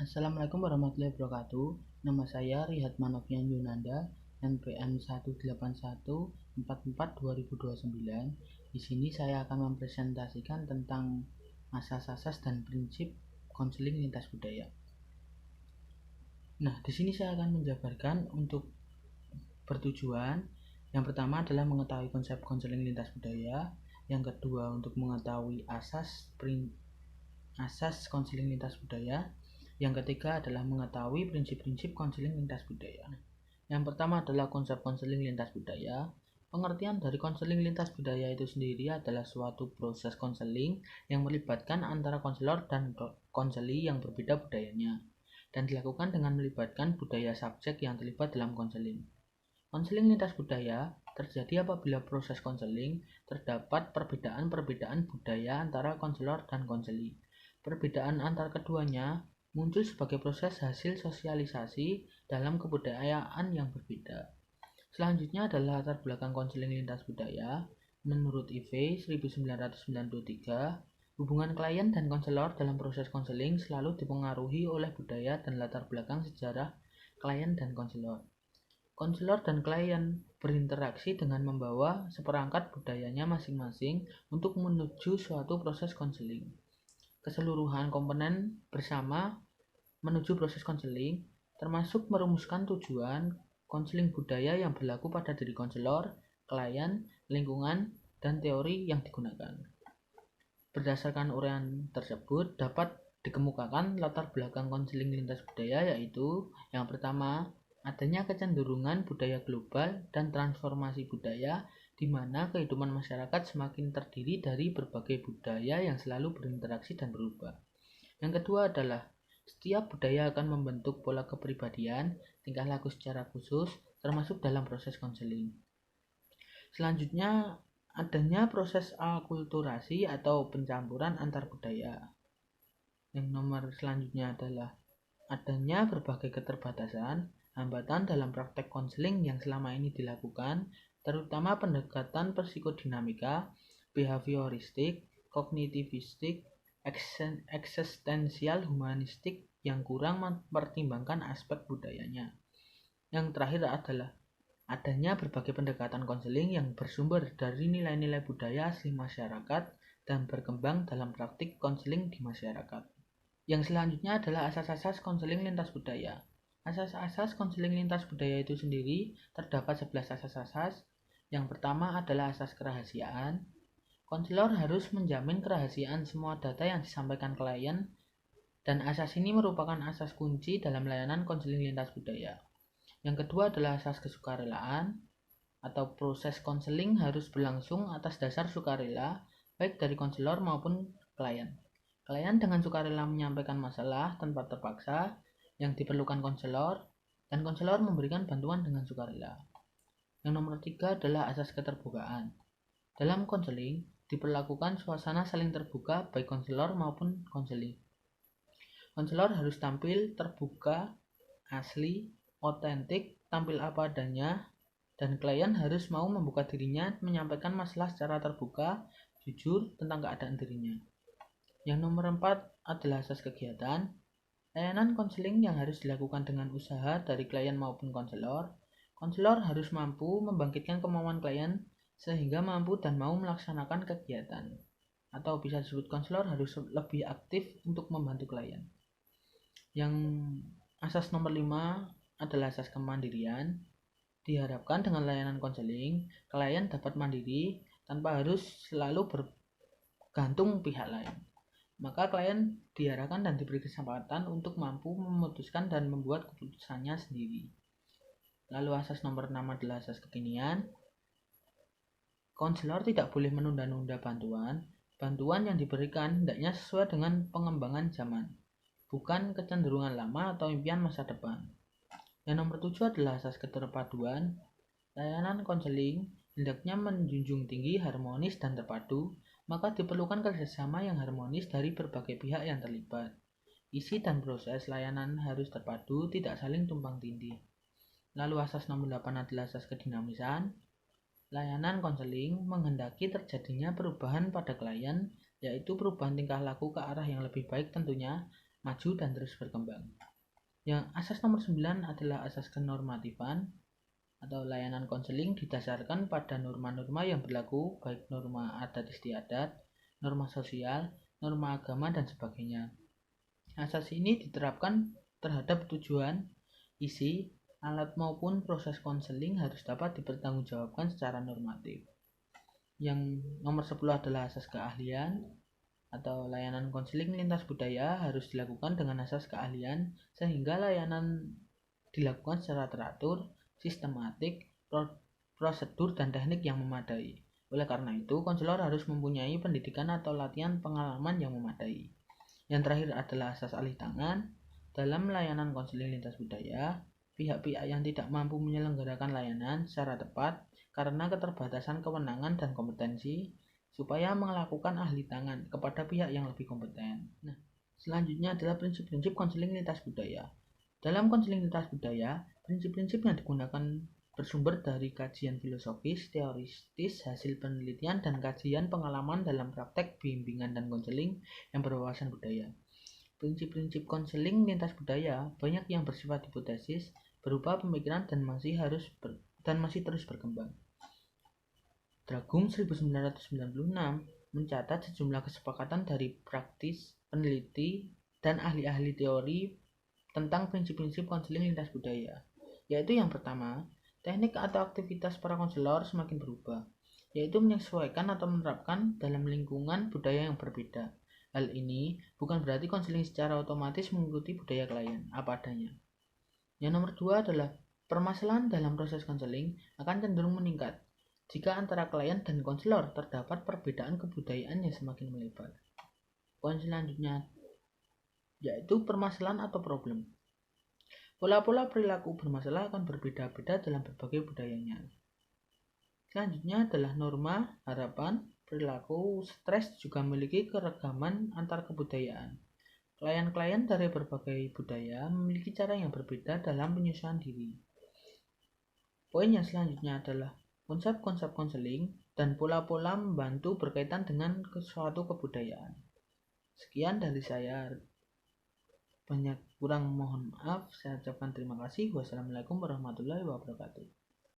Assalamualaikum warahmatullahi wabarakatuh. Nama saya Rihat Manovian Yunanda, NPM 181442029. Di sini saya akan mempresentasikan tentang asas-asas dan prinsip konseling lintas budaya. Nah, di sini saya akan menjabarkan untuk bertujuan. Yang pertama adalah mengetahui konsep konseling lintas budaya. Yang kedua untuk mengetahui asas konseling lintas budaya. Yang ketiga adalah mengetahui prinsip-prinsip konseling lintas budaya. Yang pertama adalah konsep konseling lintas budaya. Pengertian dari konseling lintas budaya itu sendiri adalah suatu proses konseling yang melibatkan antara konselor dan konseli yang berbeda budayanya, dan dilakukan dengan melibatkan budaya subjek yang terlibat dalam konseling. Konseling lintas budaya terjadi apabila proses konseling terdapat perbedaan-perbedaan budaya antara konselor dan konseli. Perbedaan antar keduanya muncul sebagai proses hasil sosialisasi dalam kebudayaan yang berbeda. Selanjutnya adalah latar belakang konseling lintas budaya. Menurut Ivey 1993, hubungan klien dan konselor dalam proses konseling selalu dipengaruhi oleh budaya dan latar belakang sejarah klien dan konselor. Konselor dan klien berinteraksi dengan membawa seperangkat budayanya masing-masing untuk menuju suatu proses konseling. Keseluruhan komponen bersama menuju proses konseling termasuk merumuskan tujuan konseling budaya yang berlaku pada diri konselor, klien, lingkungan, dan teori yang digunakan. Berdasarkan uraian tersebut dapat dikemukakan latar belakang konseling lintas budaya, yaitu yang pertama, adanya kecenderungan budaya global dan transformasi budaya di mana kehidupan masyarakat semakin terdiri dari berbagai budaya yang selalu berinteraksi dan berubah. Yang kedua adalah setiap budaya akan membentuk pola kepribadian, tingkah laku secara khusus, termasuk dalam proses konseling. Selanjutnya, adanya proses akulturasi atau pencampuran antar budaya. Yang nomor selanjutnya adalah adanya berbagai keterbatasan, hambatan dalam praktek konseling yang selama ini dilakukan, terutama pendekatan psikodinamika, behavioristik, kognitivistik, eksistensial humanistik yang kurang mempertimbangkan aspek budayanya. Yang terakhir adalah adanya berbagai pendekatan konseling yang bersumber dari nilai-nilai budaya asli masyarakat dan berkembang dalam praktik konseling di masyarakat. Yang selanjutnya adalah asas-asas konseling lintas budaya. Asas-asas konseling lintas budaya itu sendiri terdapat 11 asas-asas. Yang pertama adalah asas kerahasiaan. Konselor harus menjamin kerahasiaan semua data yang disampaikan klien, dan asas ini merupakan asas kunci dalam layanan konseling lintas budaya. Yang kedua adalah asas kesukarelaan, atau proses konseling harus berlangsung atas dasar sukarela, baik dari konselor maupun klien. Klien dengan sukarela menyampaikan masalah tanpa terpaksa yang diperlukan konselor, dan konselor memberikan bantuan dengan sukarela. Yang nomor 3 adalah asas keterbukaan. Dalam konseling diperlakukan suasana saling terbuka baik konselor maupun konseli. Konselor harus tampil terbuka, asli, otentik, tampil apa adanya, dan klien harus mau membuka dirinya menyampaikan masalah secara terbuka, jujur tentang keadaan dirinya. Yang nomor 4 adalah asas kegiatan. Layanan konseling yang harus dilakukan dengan usaha dari klien maupun konselor. Konselor harus mampu membangkitkan kemauan klien sehingga mampu dan mau melaksanakan kegiatan, atau bisa disebut konselor harus lebih aktif untuk membantu klien. Yang asas nomor 5 adalah asas kemandirian. Diharapkan dengan layanan konseling, klien dapat mandiri tanpa harus selalu bergantung pihak lain. Maka klien diarahkan dan diberi kesempatan untuk mampu memutuskan dan membuat keputusannya sendiri. Lalu asas nomor 6 adalah asas kekinian. Konselor tidak boleh menunda-nunda bantuan. Bantuan yang diberikan hendaknya sesuai dengan pengembangan zaman, bukan kecenderungan lama atau impian masa depan. Yang nomor 7 adalah asas keterpaduan. Layanan konseling hendaknya menjunjung tinggi harmonis dan terpadu, maka diperlukan kerjasama yang harmonis dari berbagai pihak yang terlibat. Isi dan proses layanan harus terpadu, tidak saling tumpang tindih. Lalu asas nomor 8 adalah asas kedinamisan. Layanan konseling menghendaki terjadinya perubahan pada klien, yaitu perubahan tingkah laku ke arah yang lebih baik tentunya, maju dan terus berkembang. Yang asas nomor 9 adalah asas kenormatifan atau layanan konseling didasarkan pada norma-norma yang berlaku, baik norma adat istiadat, norma sosial, norma agama, dan sebagainya. Asas ini diterapkan terhadap tujuan, isi, alat maupun proses konseling harus dapat dipertanggungjawabkan secara normatif. Yang nomor 10 adalah asas keahlian atau layanan konseling lintas budaya harus dilakukan dengan asas keahlian sehingga layanan dilakukan secara teratur, sistematik, prosedur, dan teknik yang memadai. Oleh karena itu, konselor harus mempunyai pendidikan atau latihan pengalaman yang memadai. Yang terakhir adalah asas alih tangan. Dalam layanan konseling lintas budaya, pihak-pihak yang tidak mampu menyelenggarakan layanan secara tepat karena keterbatasan kewenangan dan kompetensi supaya melakukan ahli tangan kepada pihak yang lebih kompeten. Nah, selanjutnya adalah prinsip-prinsip konseling lintas budaya. Dalam konseling lintas budaya, prinsip-prinsip yang digunakan bersumber dari kajian filosofis, teoritis, hasil penelitian, dan kajian pengalaman dalam praktek bimbingan dan konseling yang berwawasan budaya. Prinsip-prinsip konseling lintas budaya banyak yang bersifat hipotesis, berupa pemikiran dan masih terus berkembang. Dragum 1996 mencatat sejumlah kesepakatan dari praktis, peneliti, dan ahli-ahli teori tentang prinsip-prinsip konseling lintas budaya, yaitu yang pertama, teknik atau aktivitas para konselor semakin berubah, yaitu menyesuaikan atau menerapkan dalam lingkungan budaya yang berbeda. Hal ini bukan berarti konseling secara otomatis mengikuti budaya klien apa adanya. Yang nomor 2 adalah permasalahan dalam proses konseling akan cenderung meningkat jika antara klien dan konselor terdapat perbedaan kebudayaan yang semakin melebar. Poin selanjutnya yaitu permasalahan atau problem. Pola-pola perilaku bermasalah akan berbeda-beda dalam berbagai budayanya. Selanjutnya adalah norma, harapan, perilaku, stres juga memiliki keragaman antar kebudayaan. Klien-klien dari berbagai budaya memiliki cara yang berbeda dalam penyesuaian diri. Poin yang selanjutnya adalah konsep-konsep konseling dan pola-pola membantu berkaitan dengan suatu kebudayaan. Sekian dari saya. Banyak kurang mohon maaf. Saya ucapkan terima kasih. Wassalamualaikum warahmatullahi wabarakatuh.